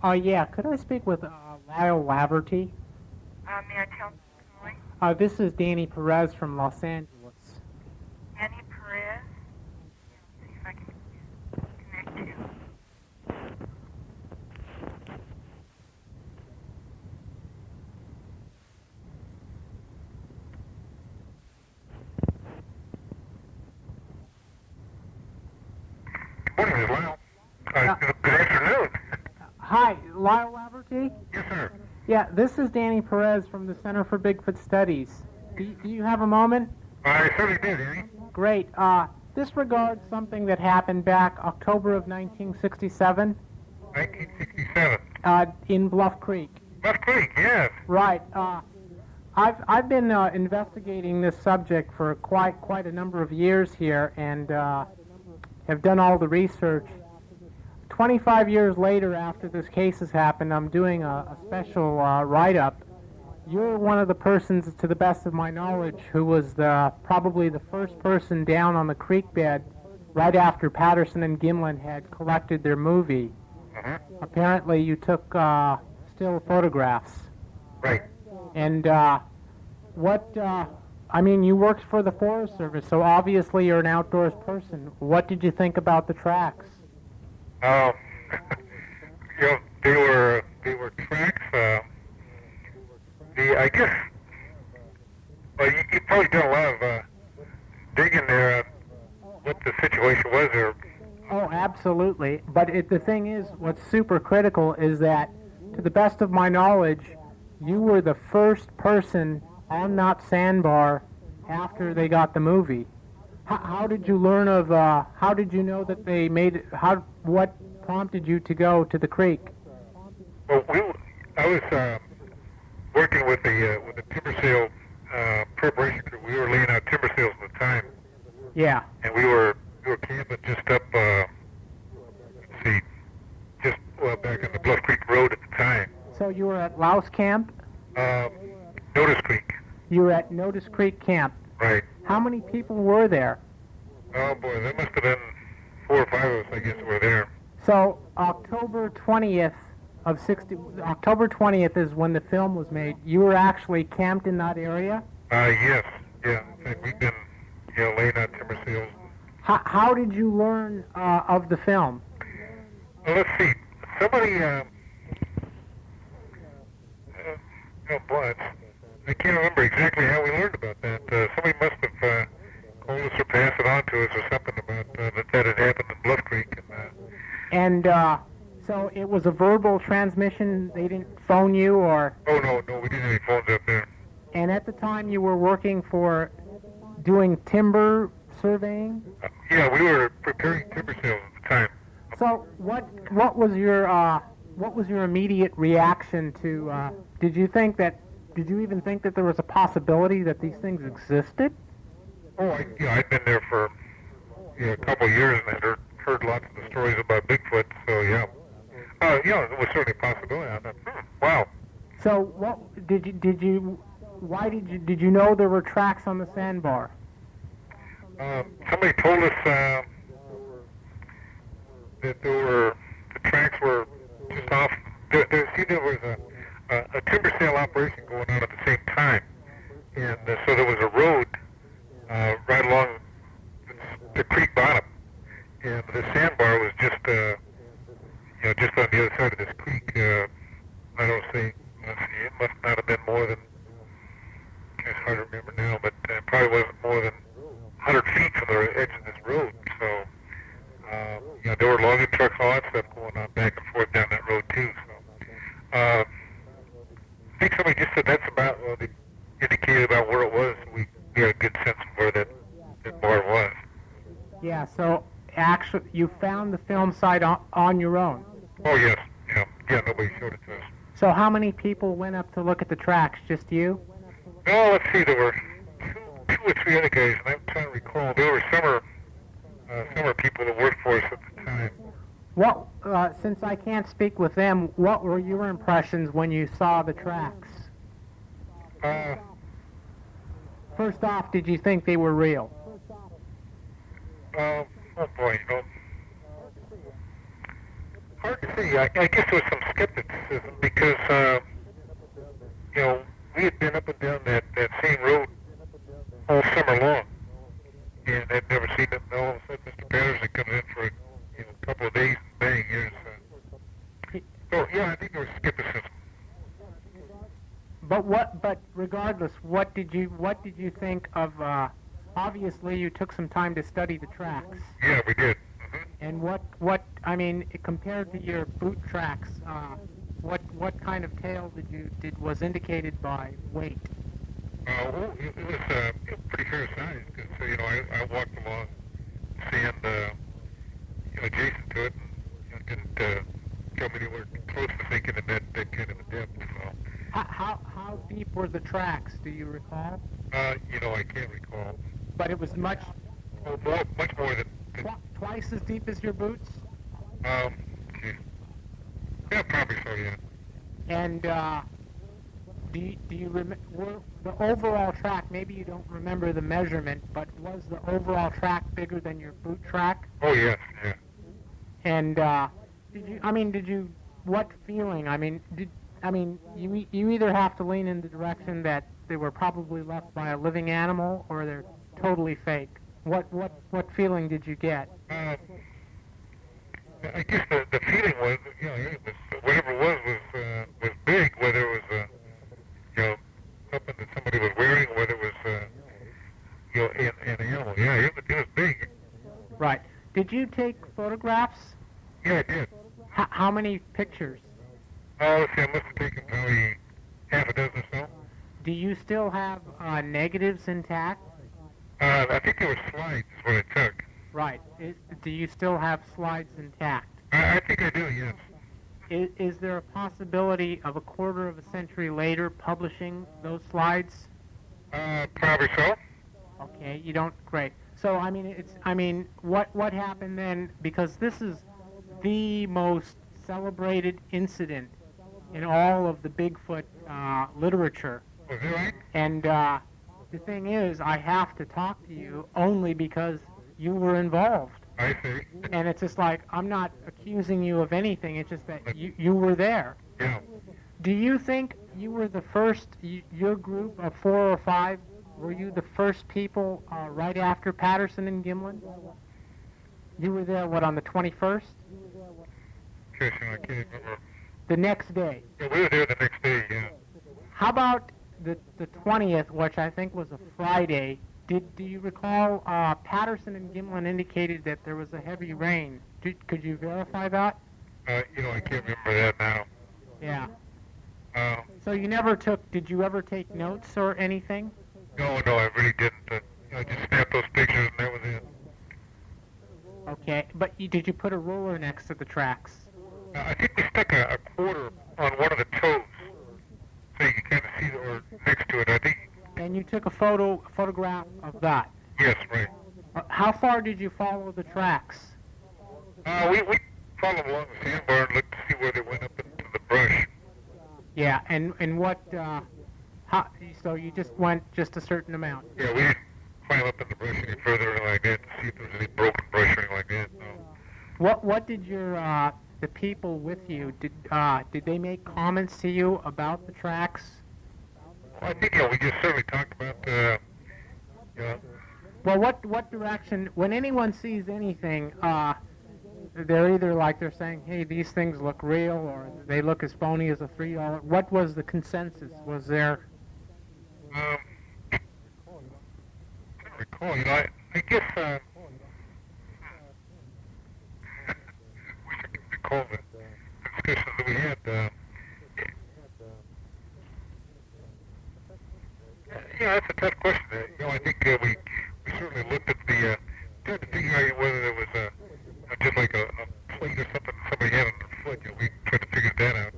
Yeah, could I speak with Lyle Laverty? May I tell Roy? This is Danny Perez from Los Angeles. Annie Perez? See if I can connect you. Good morning, Ms. Lyle. Good afternoon. Hi, Lyle Laverty? Yes, sir. Yeah, this is Danny Perez from the Center for Bigfoot Studies. Do you have a moment? I certainly did, Annie. Great. This regards something that happened back October of 1967 1967. in Bluff Creek. Bluff Creek, yes. Right. I've been investigating this subject for quite a number of years here, and have done all the research. 25 years later, after this case has happened, I'm doing a special write-up. You're one of the persons, to the best of my knowledge, who was probably the first person down on the creek bed right after Patterson-Gimlin had collected their movie. Uh-huh. Apparently, you took still photographs. Right. And I mean, you worked for the Forest Service, so obviously you're an outdoors person. What did you think about the tracks? Um, they were tracks. I guess, well, you probably done a lot of digging there, what the situation was there. Oh, absolutely. But the thing is, what's super critical is that, to the best of my knowledge, you were the first person on that sandbar after they got the movie. How did you learn of, how did you know that they made it, what prompted you to go to the creek? Well, I was working with the timber sale preparation crew. We were laying out timber sales at the time. Yeah. And we were camping just up, back on the Bluff Creek Road at the time. So you were at Louse Camp? Notice Creek. You were at Notice Creek Camp. Right. How many people were there? Oh boy, there must have been 4 or 5 of us, I guess, were there. So October 20th is when the film was made. You were actually camped in that area? Yes. Yeah. In fact, we've been, laying out timber sales. How did you learn of the film? Well, let's see. Somebody, oh boy, I can't remember exactly how we learned about that. Somebody must have called us or passed it on to us or something about that had happened in Bluff Creek. And so it was a verbal transmission? They didn't phone you or? Oh, no, we didn't have any phones up there. And at the time you were working for doing timber surveying? Yeah, we were preparing timber sales at the time. So what was your immediate reaction to? Did you even think that there was a possibility that these things existed? Oh, I'd been there for a couple of years and had heard lots of the stories about Bigfoot. So yeah, it was certainly a possibility. I thought, wow. So what did you know there were tracks on the sandbar? Somebody told us that the tracks were just off. There was a timber sale operation going on at the same time, and so there was a road right along the creek bottom, and the sandbar was just just on the other side of this creek. I don't see. Let's see. It must not have been more than. It's hard to remember now, but it probably wasn't more than 100 feet from the edge of this road. So. There were logging trucks, all that stuff going on back and forth down that road too. So, I think somebody just said that's about. Well, they indicated about where it was. We had a good sense of where that bar was. Yeah. So actually, you found the film site on your own. Oh yes, yeah. Nobody showed it to us. So how many people went up to look at the tracks? Just you? No, let's see. There were two or three other guys, and I'm trying to recall. There were summer people that worked for us at the time. What, since I can't speak with them, what were your impressions when you saw the tracks? First off, did you think they were real? Oh boy, hard hard to say. I guess there was some skepticism because, we had been up and down that same road all summer long, and I'd never seen it. And all of a sudden, Mr. Patterson comes in for a couple of days, and bang, here's. So yeah, I think there was skepticism. But regardless, what did you think of? Obviously, you took some time to study the tracks. Yeah, we did. And compared to your boot tracks, what kind of tail was indicated by weight? It was pretty fair size because I walked along sand adjacent to it and didn't come anywhere close to thinking of that kind of a depth. So. How deep were the tracks? Do you recall? I can't recall. But it was much more than twice as deep as your boots. Geez. Yeah, probably so. Yeah. And do you remember the overall track? Maybe you don't remember the measurement, but was the overall track bigger than your boot track? Oh yes, yeah. And what feeling? You either have to lean in the direction that they were probably left by a living animal, or they're totally fake. What feeling did you get? I guess the feeling was, it was, whatever it was big. Whether it was something that somebody was wearing, whether it was an animal. Yeah, it was big. Right. Did you take photographs? Yeah, I did. How many pictures? Let's see, I must have taken probably half a dozen or so. Do you still have negatives intact? I think there were slides is what I took. Right. Do you still have slides intact? I think I do, yes. Is there a possibility of a quarter of a century later publishing those slides? Probably so. Okay, you don't. Great. So what happened then? Because this is the most celebrated incident in all of the Bigfoot literature. Was that right? And the thing is, I have to talk to you only because you were involved. I see. And it's just like, I'm not accusing you of anything, it's just that you were there. Yeah. Do you think you were the first, your group of 4 or 5, were you the first people right after Patterson-Gimlin? You were there, on the 21st? Okay, so I can't remember. The next day. Yeah, we were there the next day, yeah. How about the 20th, which I think was a Friday? Do you recall Patterson-Gimlin indicated that there was a heavy rain? Could you verify that? I can't remember that now. Yeah. Uh, So did you ever take notes or anything? no, I really didn't. I just snapped those pictures and that was it. Okay, but did you put a ruler next to the tracks? I think we stuck a quarter on one of the toes, so you can kind of see or next to it. I think. And you took a photograph of that. Yes, right. How far did you follow the tracks? We followed along the sandbar and looked to see where they went up into the brush. Yeah, and what? So you just went just a certain amount. Yeah, we didn't climb up in the brush any further or anything like that to see if there was any broken brush or anything like that. No. What did the people with you did they make comments to you about the tracks? Well, I think we just certainly talked about Well, what direction? When anyone sees anything, they're either they're saying, "Hey, these things look real," or they look as phony as a $3. What was the consensus? Was there? I don't recall. I guess. Wish I could recall the discussions that we had. That's a tough question. I think we certainly looked at tried to figure out whether there was just like a plate or something somebody had on their foot. We tried to figure that out.